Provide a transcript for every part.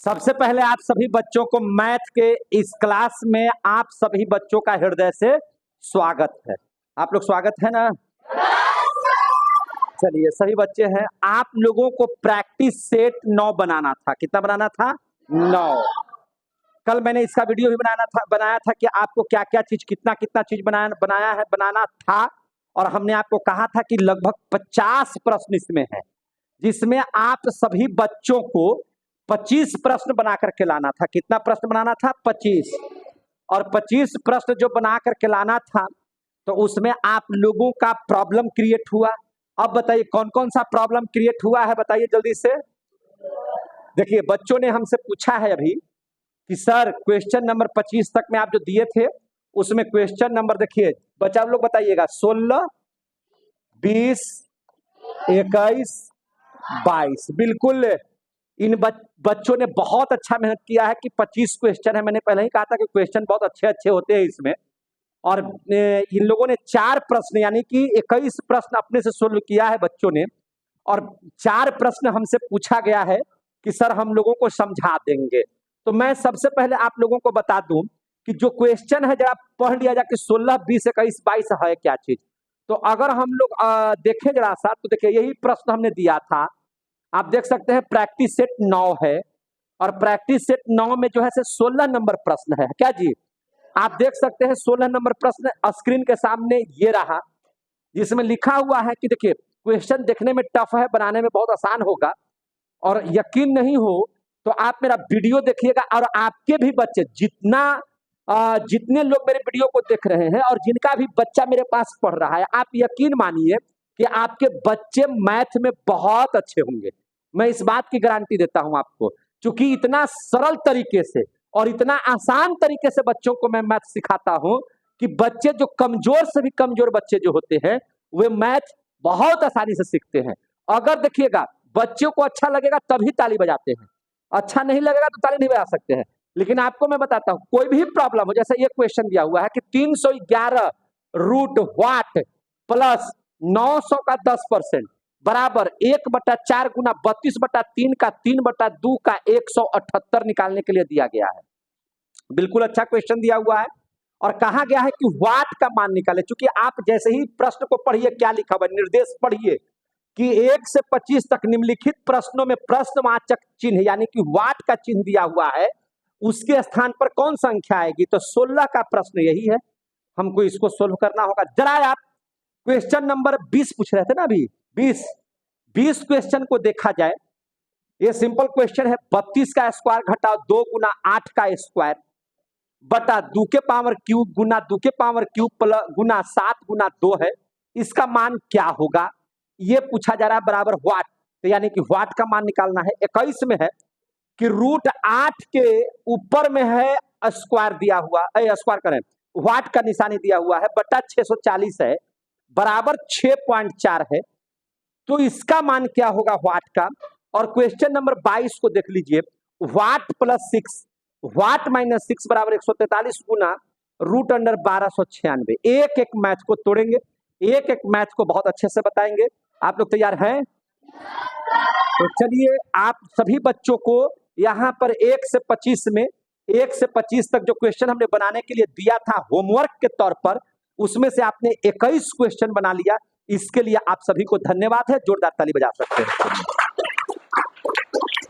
सबसे पहले आप सभी बच्चों को मैथ के इस क्लास में आप सभी बच्चों का हृदय से स्वागत है। आप लोग स्वागत है ना? चलिए सभी बच्चे हैं। आप लोगों को प्रैक्टिस सेट 9 बनाना था। कितना बनाना था? 9। कल मैंने इसका वीडियो भी बनाया था कि आपको क्या क्या चीज कितना चीज बनाना था। और हमने आपको कहा था कि लगभग 50 प्रश्न इसमें है, जिसमें आप सभी बच्चों को 25 प्रश्न बना करके लाना था। कितना प्रश्न बनाना था? 25। और 25 प्रश्न जो बना करके लाना था, तो उसमें आप लोगों का प्रॉब्लम क्रिएट हुआ। अब बताइए कौन कौन सा प्रॉब्लम क्रिएट हुआ है, बताइए जल्दी से। देखिए बच्चों ने हमसे पूछा है अभी कि सर क्वेश्चन नंबर 25 तक में आप जो दिए थे उसमें क्वेश्चन नंबर देखिए, बच्चा लोग बताइएगा 16, 20, 21, 22। बिल्कुल इन बच्चों ने बहुत अच्छा मेहनत किया है कि 25 क्वेश्चन है। मैंने पहले ही कहा था कि क्वेश्चन बहुत अच्छे अच्छे होते हैं इसमें। और इन लोगों ने 4 प्रश्न यानी कि 21 प्रश्न अपने से सोल्व किया है बच्चों ने। और 4 प्रश्न हमसे पूछा गया है कि सर हम लोगों को समझा देंगे। तो मैं सबसे पहले आप लोगों को बता दूं कि जो क्वेश्चन है जरा पढ़ लिया जाए कि 16, 20, 21, 22 है क्या चीज। तो अगर हम लोग देखें जरा सा, तो देखिए यही प्रश्न हमने दिया था। आप देख सकते हैं प्रैक्टिस सेट 9 है, और प्रैक्टिस सेट 9 में जो है 16 नंबर प्रश्न है क्या जी। आप देख सकते हैं 16 नंबर प्रश्न स्क्रीन के सामने ये रहा, जिसमें लिखा हुआ है कि देखिए क्वेश्चन देखने में टफ है, बनाने में बहुत आसान होगा। और यकीन नहीं हो तो आप मेरा वीडियो देखिएगा, और आपके भी बच्चे जितने लोग मेरे वीडियो को देख रहे हैं और जिनका भी बच्चा मेरे पास पढ़ रहा है, आप यकीन मानिए कि आपके बच्चे मैथ में बहुत अच्छे होंगे। मैं इस बात की गारंटी देता हूं आपको, क्योंकि इतना सरल तरीके से और इतना आसान तरीके से बच्चों को मैं मैथ सिखाता हूं कि बच्चे जो कमजोर से भी कमजोर बच्चे जो होते हैं वे मैथ बहुत आसानी से सीखते हैं। अगर देखिएगा बच्चों को अच्छा लगेगा तभी ताली बजाते हैं, अच्छा नहीं लगेगा तो ताली नहीं बजा सकते हैं। लेकिन आपको मैं बताता हूं, कोई भी प्रॉब्लम हो, जैसे ये क्वेश्चन दिया हुआ है कि 311 रूट वाट प्लस 900 का 10% बराबर 1/4 गुना 32/3 का 3/2 का 178 निकालने के लिए दिया गया है। बिल्कुल अच्छा क्वेश्चन दिया हुआ है और कहा गया है कि वाट का मान निकाले। चूंकि आप जैसे ही प्रश्न को पढ़िए, क्या लिखा हुआ निर्देश पढ़िए कि 1 से 25 तक निम्नलिखित प्रश्नों में प्रश्नवाचक चिन्ह यानी कि वाट का चिन्ह दिया हुआ है, उसके स्थान पर कौन संख्या आएगी। तो 16 का प्रश्न यही है, हमको इसको सोल्व करना होगा। जरा आप क्वेश्चन नंबर 20 पूछ रहे थे ना अभी, 20 क्वेश्चन को देखा जाए। ये सिंपल क्वेश्चन है, 32 का स्क्वायर घटाओ 2 गुना 8 का स्क्वायर बटा 2 के पावर क्यूब गुना 2 के पावर क्यूब प्लस गुना 7 गुना 2 है, इसका मान क्या होगा, ये पूछा जा रहा है। बराबर वाट, तो यानी कि वाट का मान निकालना है। 21 में है कि रूट 8 के ऊपर में है स्क्वायर दिया हुआ, स्क्वायर करें वाट का निशानी दिया हुआ है, बटा 640 है, बराबर 6.4 है। तो इसका मान क्या होगा वाट का। और क्वेश्चन नंबर 22 को देख लीजिए, वाट प्लस 6 वाट माइनस 6 बराबर 143 गुना रूट अंडर 1296। एक एक मैथ को तोड़ेंगे, एक एक मैथ को बहुत अच्छे से बताएंगे। आप लोग तैयार हैं? तो चलिए आप सभी बच्चों को यहाँ पर 1 से 25 में 1 से 25 तक जो क्वेश्चन हमने बनाने के लिए दिया था होमवर्क के तौर पर, उसमें से आपने 21 क्वेश्चन बना लिया। इसके लिए आप सभी को धन्यवाद है, जोरदार ताली बजा सकते हैं।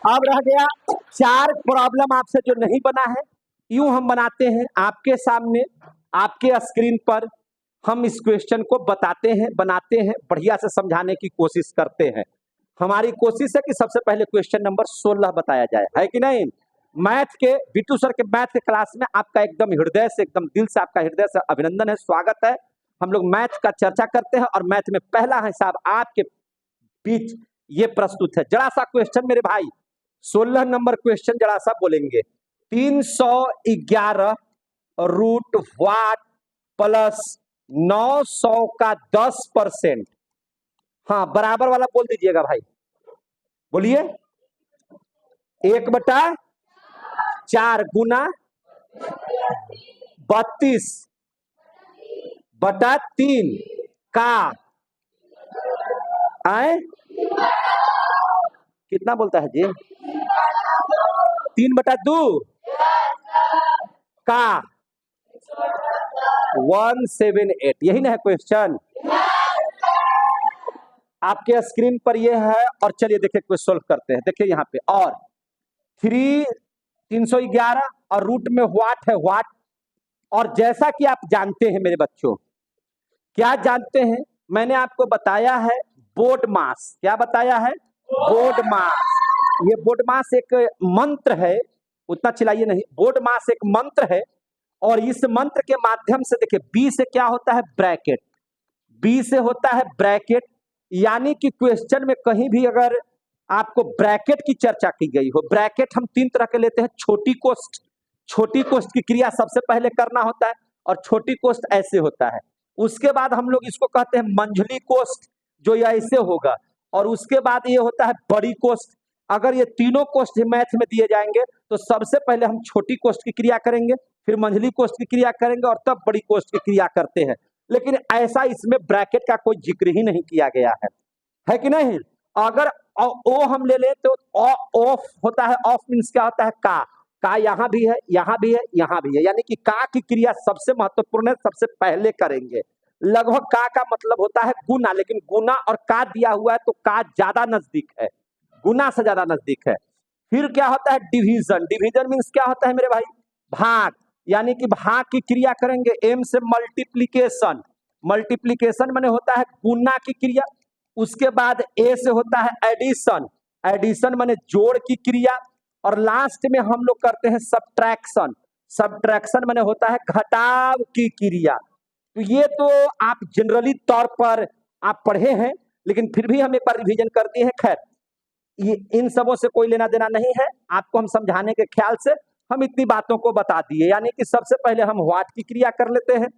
अब रह गया 4 प्रॉब्लम आपसे जो नहीं बना है। यूं हम बनाते हैं आपके सामने, आपके स्क्रीन पर हम इस क्वेश्चन को बताते हैं, बनाते हैं, बढ़िया से समझाने की कोशिश करते हैं। हमारी कोशिश है कि सबसे पहले क्वेश्चन नंबर 16 बताया जाए, है कि नहीं। मैथ के बिट्टू सर के मैथ के क्लास में आपका एकदम हृदय से, एकदम दिल से आपका हृदय से अभिनंदन है, स्वागत है। हम लोग मैथ का चर्चा करते हैं और मैथ में पहला हिसाब आपके बीच ये प्रस्तुत है। जरा सा क्वेश्चन मेरे भाई, 16 नंबर क्वेश्चन जरा सा बोलेंगे। 311 रूट वाट प्लस 900 का 10%, हाँ बराबर वाला बोल दीजिएगा भाई, बोलिए। 1/4 गुना 32/3 का आए कितना बोलता है जी, 3/2 का 178, यही ना है क्वेश्चन आपके स्क्रीन पर ये है। और चलिए देखिए क्वेश्चन सोल्व करते हैं। देखिए यहाँ पे और 311 और रूट में व्हाट है व्हाट। और जैसा कि आप जानते हैं मेरे बच्चों, क्या जानते हैं, मैंने आपको बताया है बोर्ड मास। क्या बताया है? बोर्ड मास। ये बोर्ड मास एक मंत्र है, उतना चिल्लाइए नहीं। बोर्ड मास एक मंत्र है और इस मंत्र के माध्यम से देखिए बी से क्या होता है? ब्रैकेट। बी से होता है ब्रैकेट, यानी कि क्वेश्चन में कहीं भी अगर आपको ब्रैकेट की चर्चा की गई हो, ब्रैकेट हम 3 तरह के लेते हैं। छोटी कोष्ठ, छोटी कोष्ठ की क्रिया सबसे पहले करना होता है और छोटी कोष्ठ ऐसे होता है। उसके बाद हम लोग इसको कहते हैं मंझली कोष्ठ, जो ऐसे होगा। और उसके बाद ये होता है बड़ी कोष्ठ। अगर ये तीनों कोष्ठ मैथ में दिए जाएंगे तो सबसे पहले हम छोटी कोष्ठ की क्रिया करेंगे, फिर मंझली कोष्ठ की क्रिया करेंगे और तब बड़ी कोष्ठ की क्रिया करते हैं। लेकिन ऐसा इसमें ब्रैकेट का कोई जिक्र ही नहीं किया गया है कि नहीं? अगर ओ हम ले ले तो ऑफ होता है। ऑफ मीन्स क्या होता है? का यहाँ भी है, यहाँ भी है, यहाँ भी है, यानी कि का की क्रिया सबसे महत्वपूर्ण है, सबसे पहले करेंगे। लगभग का मतलब होता है गुना, लेकिन गुना और का दिया हुआ है तो का ज्यादा नजदीक है, गुना से ज्यादा नजदीक है। फिर क्या होता है? डिवीजन। डिवीजन मीन्स क्या होता है मेरे भाई? भाग, यानी कि भाग की क्रिया करेंगे। एम से मल्टीप्लीकेशन। मल्टीप्लीकेशन माने होता है गुना की क्रिया। उसके बाद ए से होता है एडिशन। एडिशन माने जोड़ की क्रिया। और लास्ट में हम लोग करते हैं सब्ट्रैक्शन। सब्ट्रैक्शन माने होता है घटाव की क्रिया। तो ये तो आप जनरली तौर पर आप पढ़े हैं, लेकिन फिर भी हम एक बार रिवीजन कर दिए हैं। खैर, ये इन सबों से कोई लेना देना नहीं है, आपको हम समझाने के ख्याल से हम इतनी बातों को बता दिए। यानी कि सबसे पहले हम व्हाट की क्रिया कर लेते हैं,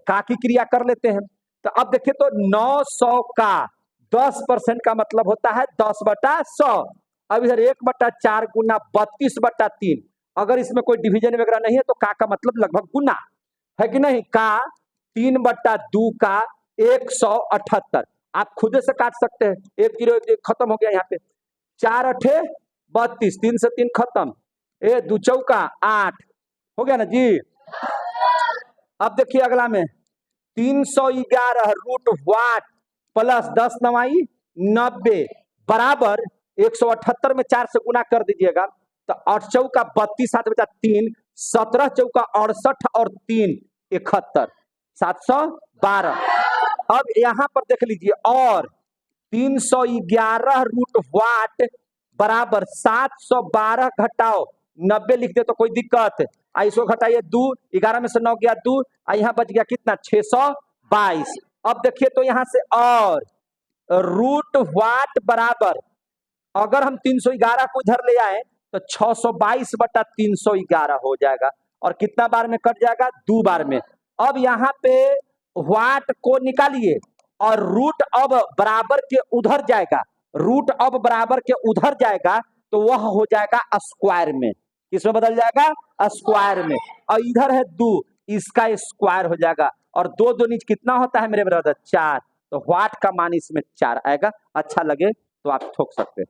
का की क्रिया कर लेते हैं। तो अब देखिए तो 900 का 10% का मतलब होता है 10/100। अब इधर 1/4 गुना 32/3। अगर इसमें कोई डिवीजन वगैरह नहीं है तो का मतलब लगभग गुना है कि नहीं? का 3/2 का 178। आप खुद से काट सकते हैं। 1 0 1 खत्म हो गया यहाँ पे। 4 8 32, 3 से 3 खत्म। 2 चौका 8 हो गया ना जी। अब देखिए अगला में 311 रूट व्हाट प्लस 10 9 90 बराबर 178 में 4 से गुना कर दीजिएगा तो 8 चौका 32, 7 बचा 3, 17 चौका 68 और 3 71, 712। अब यहां पर देख लीजिए और 311 रूट व्हाट बराबर 712 घटाओ 90 लिख दे तो कोई दिक्कत? इसको घटाइए 2, 11 में से 9 गया 2, यहाँ बच गया कितना? 622। अब देखिए तो यहां से और रूट व्हाट बराबर, अगर हम 311 को इधर ले आए तो 622/311 हो जाएगा। और कितना बार में कट जाएगा? 2 बार में। अब यहाँ पे व्हाट को निकालिए और रूट अब बराबर के उधर जाएगा। रूट अब बराबर के उधर जाएगा तो वह हो जाएगा स्क्वायर में। किसमें बदल जाएगा? स्क्वायर में। और इधर है 2, इसका स्क्वायर हो जाएगा। और 2 2 नीचे कितना होता है मेरे ब्रदर? 4। तो व्हाट का मान इसमें 4 आएगा। अच्छा लगे तो आप ठोक सकते हैं।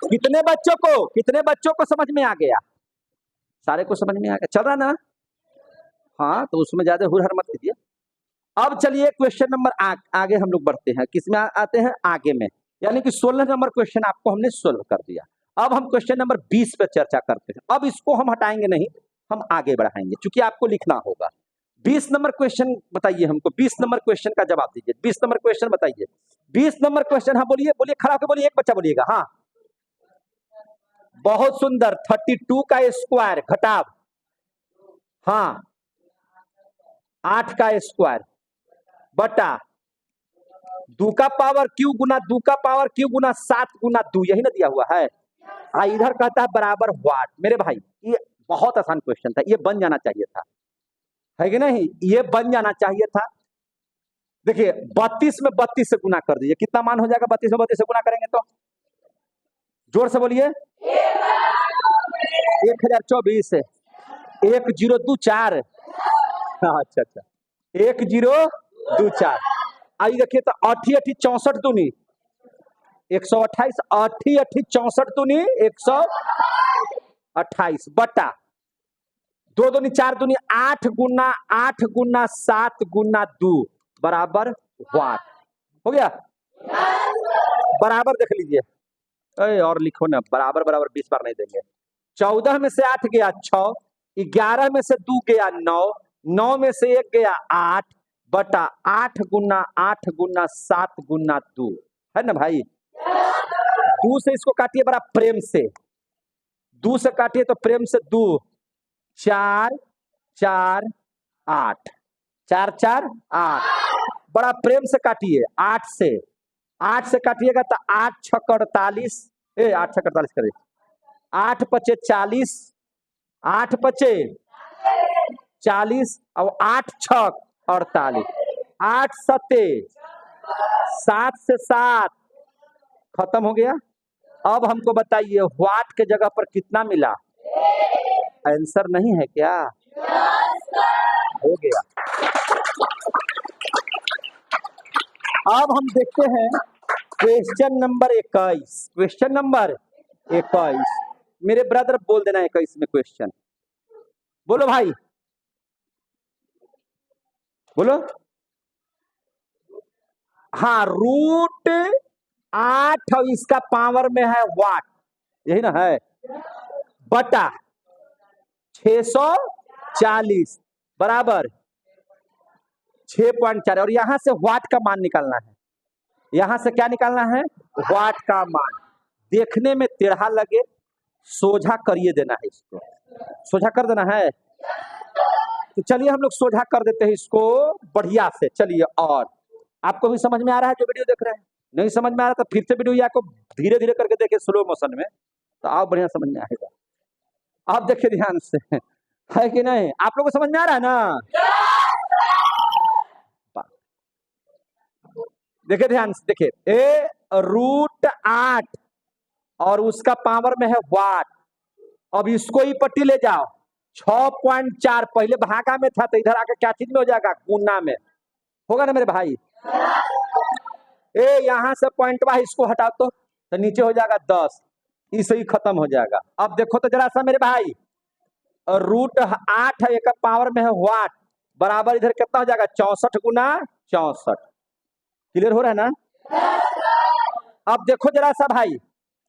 कितने बच्चों को समझ में आ गया? सारे को समझ में आ गया? चल रहा ना? हाँ, तो उसमें ज्यादा हुरहर मत कीजिए। अब चलिए क्वेश्चन नंबर आगे हम लोग बढ़ते हैं। किसमें आते हैं? आगे में, यानी कि 16 नंबर क्वेश्चन आपको हमने सोल्व कर दिया। अब हम क्वेश्चन नंबर 20 पे चर्चा करते हैं। अब इसको हम हटाएंगे नहीं, हम आगे बढ़ाएंगे, क्योंकि आपको लिखना होगा। 20 नंबर क्वेश्चन बताइए हमको। 20 नंबर क्वेश्चन का जवाब दीजिए। 20 नंबर क्वेश्चन बताइए। 20 नंबर क्वेश्चन, हाँ बोलिए, बोलिए, खड़ा होकर बोलिए, एक बच्चा बोलिएगा। हाँ, बहुत सुंदर। 32 का स्क्वायर घटाव, हाँ, 8 का स्क्वायर बटा 2 का पावर क्यू गुना 2 का पावर क्यू गुना 7 गुना 2, यही ना दिया हुआ है। इधर कहता है बराबर व्हाट। मेरे भाई ये बहुत आसान क्वेश्चन था, ये बन जाना चाहिए था, है कि नहीं? ये बन जाना चाहिए था। देखिए 32 में 32 से गुना कर दीजिए, कितना मान हो जाएगा? 32 में 32 से गुना करेंगे तो जोर से बोलिए। 1024 है। 1024। अच्छा, 1024। आई देखिए तो 8 8 64 दूनी 128 अठी अठी 64 दूनी 128 बटा 2 दूनी 4 दूनी 8 गुना 7 गुना 2 बराबर वाट। हो गया? बराबर देख लीजिए। अरे और लिखो ना, बराबर बराबर 20 बार नहीं देंगे। 14 में से 8 गया 6, 11 में से 2 गया 9, 9 में से 1 गया 8 बटा 8 गुना 7 गुना 2 है ना भाई। 2 से इसको काटिए बड़ा प्रेम से, 2 से काटिए तो प्रेम से 2 4 4 8 4 4 8 बड़ा प्रेम से काटिए। 8 से काटिएगा तो 8 छक 48 8 छक 48 करे 8 पचे 40 8 पचे 40 और 8 छक 48 8 सते 7 से 7 खत्म हो गया। अब हमको बताइए वाट के जगह पर कितना मिला? आंसर नहीं है क्या? हो गया। अब हम देखते हैं क्वेश्चन नंबर 21। क्वेश्चन नंबर 21 मेरे ब्रदर बोल देना 21 में क्वेश्चन बोलो भाई, बोलो। हाँ, रूट 8 और इसका पावर में है वाट, यही ना है, बटा 640 बराबर 6.4 और यहां से वाट का मान निकालना है। यहां से क्या निकालना है? वाट का मान। देखने में टेढ़ा लगे, सोझा करिए देना है, इसको सोझा कर देना है। तो चलिए हम लोग सोझा कर देते हैं इसको बढ़िया से। चलिए, और आपको भी समझ में आ रहा है जो वीडियो देख रहे हैं? नहीं समझ में आ रहा तो फिर से वीडियो आपको धीरे धीरे करके देखिए स्लो मोशन में, तो आप बढ़िया समझ में आएगा। आप देखिए ध्यान से, है कि नहीं? आप लोगों को समझ में आ रहा है ना? देखिए ध्यान से, देखिए ए रूट 8 और उसका पावर में है वाट। अब इसको ही पट्टी ले जाओ, 6.4 पहले भागा में था तो इधर आकर क्या चीज में हो जाएगा? गुना में होगा ना मेरे भाई। यहां से पॉइंट वाइज इसको हटा तो नीचे हो जाएगा 10, इसे ही खत्म हो जाएगा। अब देखो तो जरा सा मेरे भाई, रूट 8 है, एक पावर में है वाट बराबर इधर कितना हो जाएगा? 64 गुना 64। क्लियर हो रहा है ना? अब देखो जरा सा भाई,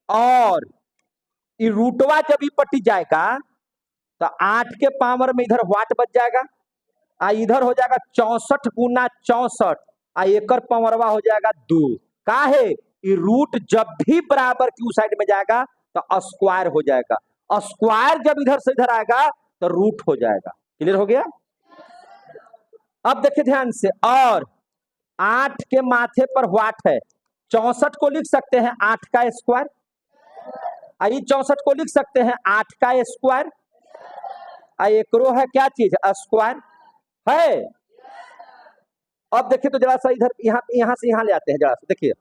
और ये रूटवा जब ही पट्टी जाएगा तो 8 के पावर में इधर वाट बच जाएगा, इधर हो जाएगा 64 गुना 64, एकर पावरवा हो जाएगा 2। का है ये रूट जब भी बराबर की साइड में जाएगा तो स्क्वायर हो जाएगा, स्क्वायर जब इधर से इधर आएगा तो रूट हो जाएगा। क्लियर हो गया? अब देखिए ध्यान से, और 8 के माथे पर वाट है, 64 को लिख सकते हैं 8 का स्क्वायर, 64 को लिख सकते हैं 8 का स्क्वायर, एकरो है क्या चीज? स्क्वायर है। अब देखिए तो जरा सा इधर यहां से यहां ले आते हैं जरा सा, देखिए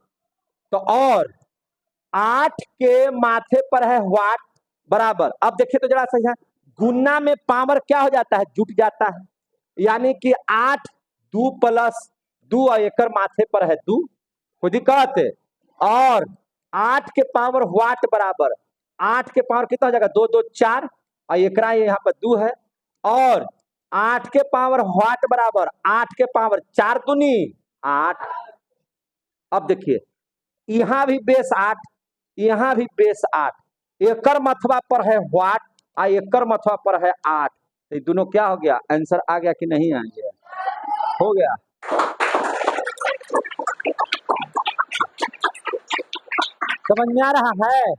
तो, और 8 के माथे पर है वाट बराबर, अब देखिए तो जरा सा यहाँ गुना में पावर क्या हो जाता है? जुट जाता है, यानी कि 8 2 प्लस 2 और एकर माथे पर है 2, कोई दिक्कत है? और 8 के पावर वाट बराबर 8 के पावर कितना हो जाएगा? 2 2 4 और एकरा यहाँ पर 2 है, और 8 के पावर वाट बराबर 8 के पावर 4 दूनी 8। अब देखिए यहां भी बेस 8, यहां भी बेस 8, एकर मथवा पर है वाट और एकर मथवा पर है 8, तो दोनों क्या हो गया? आंसर आ गया कि नहीं आ गया? हो गया। समझ में आ रहा है?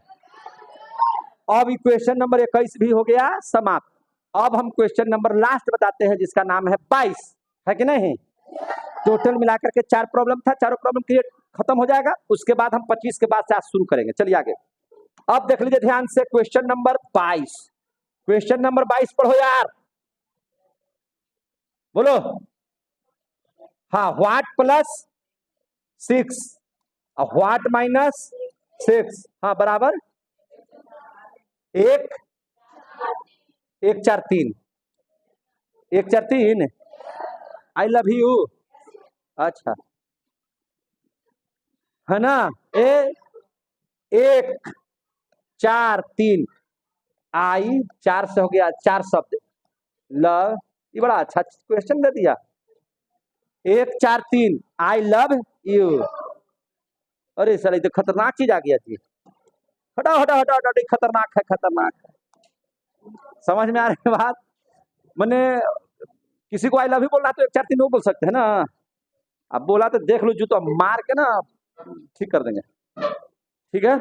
अब इक्वेशन नंबर 21 भी हो गया समाप्त। अब हम क्वेश्चन नंबर लास्ट बताते हैं जिसका नाम है 22, है कि नहीं? टोटल मिलाकर के 4 प्रॉब्लम था, चारों प्रॉब्लम क्लियर खत्म हो जाएगा, उसके बाद हम 25 के बाद से आज शुरू करेंगे। चलिए आगे, अब देख लीजिए ध्यान से क्वेश्चन नंबर 22। क्वेश्चन नंबर 22 पढ़ो यार, बोलो। हाँ, व्हाट प्लस 6 और व्हाट माइनस 6, हाँ बराबर 1 1 4 3 1 4 3। आई लव यू, अच्छा है ना? 1 4 3 आई 4 से हो गया 4 शब्द लव, ये बड़ा अच्छा क्वेश्चन दे दिया। 1 4 3 आई लव यू। अरे सर ये तो खतरनाक चीज आ गया थी। हटाओ हटाओ हटाओ हटाओ, खतरनाक है खतरनाक है। समझ में आ रही है बात? मैंने किसी को आई लव यू बोलना तो 1 4 3 वो बोल सकते हैं ना। अब बोला तो देख लो जूतो मार के ना ठीक कर देंगे। ठीक है,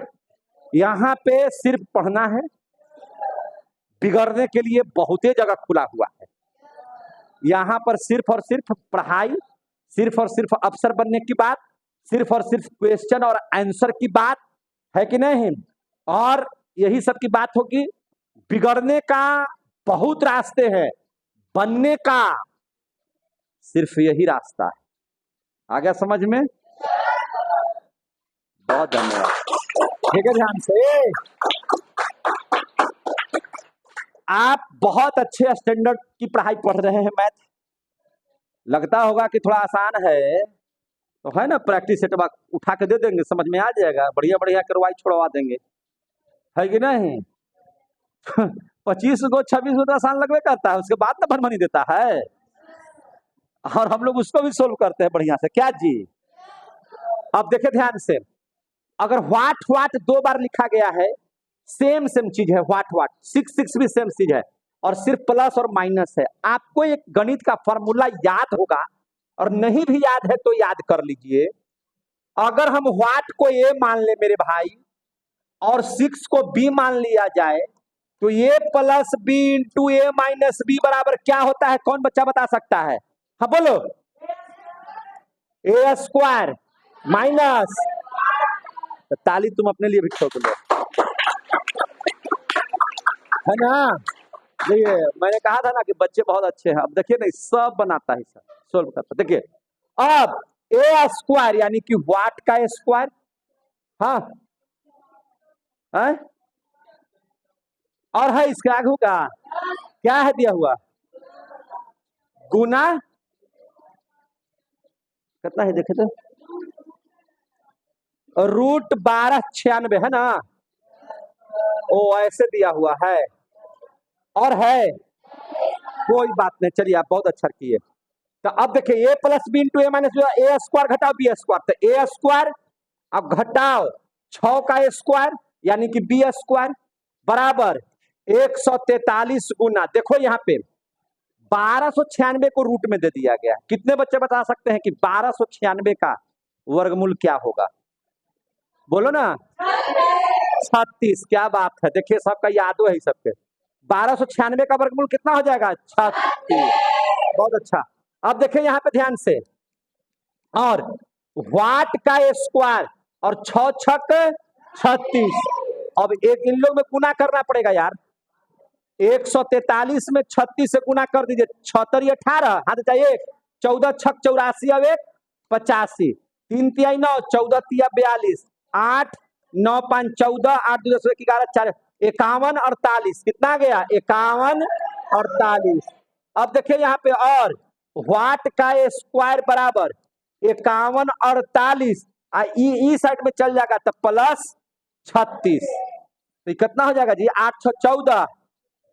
यहाँ पे सिर्फ पढ़ना है, बिगड़ने के लिए बहुत ही जगह खुला हुआ है। यहाँ पर सिर्फ और सिर्फ पढ़ाई, सिर्फ और सिर्फ अफसर बनने की बात, सिर्फ और सिर्फ क्वेश्चन और आंसर की बात है कि नहीं, और यही सब की बात होगी। बिगड़ने का बहुत रास्ते हैं, बनने का सिर्फ यही रास्ता है। आ गया समझ में? बहुत धन्यवाद। ठीक है, ध्यान से। आप बहुत अच्छे स्टैंडर्ड की पढ़ाई पढ़ रहे हैं। मैथ लगता होगा कि थोड़ा आसान है, तो है ना, प्रैक्टिस सेट उठा के दे देंगे, समझ में आ जाएगा, बढ़िया बढ़िया करवाई छोड़वा देंगे, है कि नहीं? 25 को 26 को तो आसान लगवे करता है, उसके बाद ना भरमनी देता है, और हम लोग उसको भी सोल्व करते हैं बढ़िया से। क्या जी? अब देखे ध्यान से, अगर व्हाट 2 बार लिखा गया है, सेम चीज है। व्हाट 6 भी सेम चीज है, और सिर्फ प्लस और माइनस है। आपको एक गणित का फॉर्मूला याद होगा, और नहीं भी याद है तो याद कर लीजिए। अगर हम व्हाट को ए मान ले मेरे भाई, और 6 को बी मान लिया जाए, तो ए प्लस बी इंटू ए माइनस बी बराबर क्या होता है? कौन बच्चा बता सकता है? हाँ बोलो। ए स्क्वायर माइनस, ताली तुम अपने लिए भी ठोक लो, है ना? देखिए मैंने कहा था ना कि बच्चे बहुत अच्छे हैं। अब देखिए ना, सब बनाता है, सब सोल्व करता है। देखिए अब ए स्क्वायर यानी कि व्हाट का स्क्वायर, हाँ है? और है इसके आगे का क्या है दिया हुआ? गुना कितना है देखे तो, रूट 1296 है ना? ओ ऐसे दिया हुआ है, और है कोई बात नहीं, चलिए आप बहुत अच्छा किए। तो अब देखिए ए प्लस बी इंटू ए माइनस बी, ए स्क्वायर घटाओ बी स्क्वायर, तो ए स्क्वायर अब घटाओ 6 का स्क्वायर यानी कि बी स्क्वायर बराबर 143 गुना, देखो यहाँ पे 1296 को रूट में दे दिया गया। कितने बच्चे बता सकते हैं कि 1296 का वर्गमूल क्या होगा? बोलो ना। 36। क्या बात है, देखिए सबका यादो है सबके। 1296 का वर्गमूल कितना हो जाएगा? 36। बहुत अच्छा। अब देखिए यहाँ पे ध्यान से, और व्हाट का स्क्वायर और 6 छक 36। अब एक इन लोग में गुना करना पड़ेगा यार। 143 में 36 से गुना कर दीजिए, 76 18 हाथ चाहिए, 14 छक 84, अब 1 85, 3 तिहाई 9, 14 तिया 42, 8 9 5 14, 8 2 10 11 4 51 48, कितना गया? 51 48। अब देखिए यहाँ पे, और व्हाट का स्क्वायर बराबर 51 48, ई साइड में चल जाएगा तो प्लस 36, तो कितना हो जाएगा जी? 8 6 14,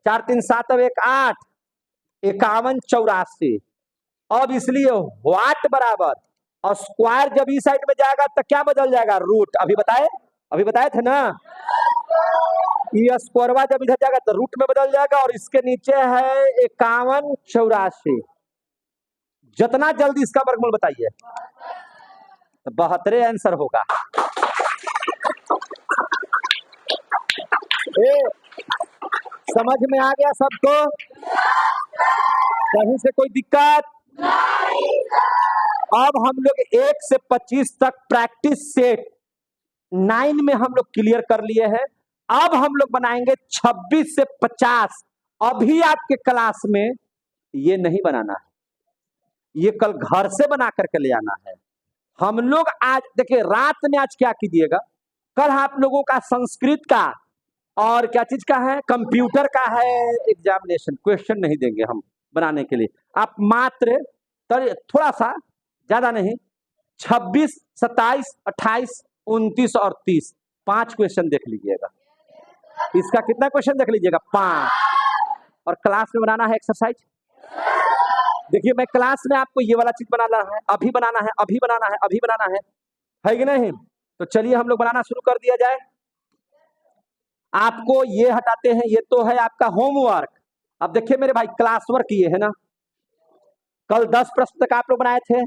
4 3 7 अब 1 8, 51 84। अब इसलिए व्हाट बराबर, और स्क्वायर जब इस साइड में जाएगा तो क्या बदल जाएगा? रूट। अभी बताए थे ना, ये स्क्वायरवा जब इधर जाएगा तो रूट में बदल जाएगा, और इसके नीचे है 51 84। जितना जल्दी इसका वर्गमूल बताइए, 72 आंसर होगा। समझ में आ गया सबको? कहीं से कोई दिक्कत? अब हम लोग 1 से 25 तक प्रैक्टिस सेट 9 में हम लोग क्लियर कर लिए हैं। अब हम लोग बनाएंगे 26 से 50। अभी आपके क्लास में ये नहीं बनाना है, ये कल घर से बना करके ले आना है। हम लोग आज देखिए रात में आज क्या कीजिएगा, कल आप लोगों का संस्कृत का और क्या चीज का है, कंप्यूटर का है एग्जामिनेशन। क्वेश्चन नहीं देंगे हम बनाने के लिए, आप मात्र थोड़ा सा, ज्यादा नहीं, 26 27 28 29 और 30 5 क्वेश्चन देख लीजिएगा। इसका कितना क्वेश्चन देख लीजिएगा? 5। और क्लास में बनाना है एक्सरसाइज। देखिए मैं क्लास में आपको ये वाला चीज बनाना है, अभी बनाना है, अभी बनाना है, अभी बनाना है कि नहीं? तो चलिए हम लोग बनाना शुरू कर दिया जाए। आपको ये हटाते हैं, ये तो है आपका होमवर्क। अब देखिए मेरे भाई, क्लास वर्क ये है ना, कल 10 प्रश्न तक आप लोग बनाए थे,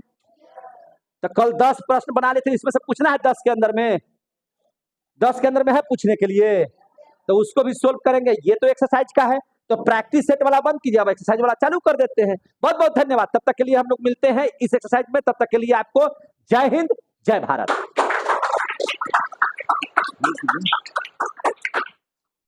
तो कल 10 प्रश्न बना लेते, इसमें से पूछना है 10 के अंदर में, 10 के अंदर में है पूछने के लिए, तो उसको भी सोल्व करेंगे। ये तो एक्सरसाइज का है, तो प्रैक्टिस सेट वाला बंद कीजिए, अब एक्सरसाइज वाला चालू कर देते हैं। बहुत बहुत धन्यवाद। तब तक के लिए हम लोग मिलते हैं इस एक्सरसाइज में। तब तक के लिए आपको जय हिंद, जय भारत।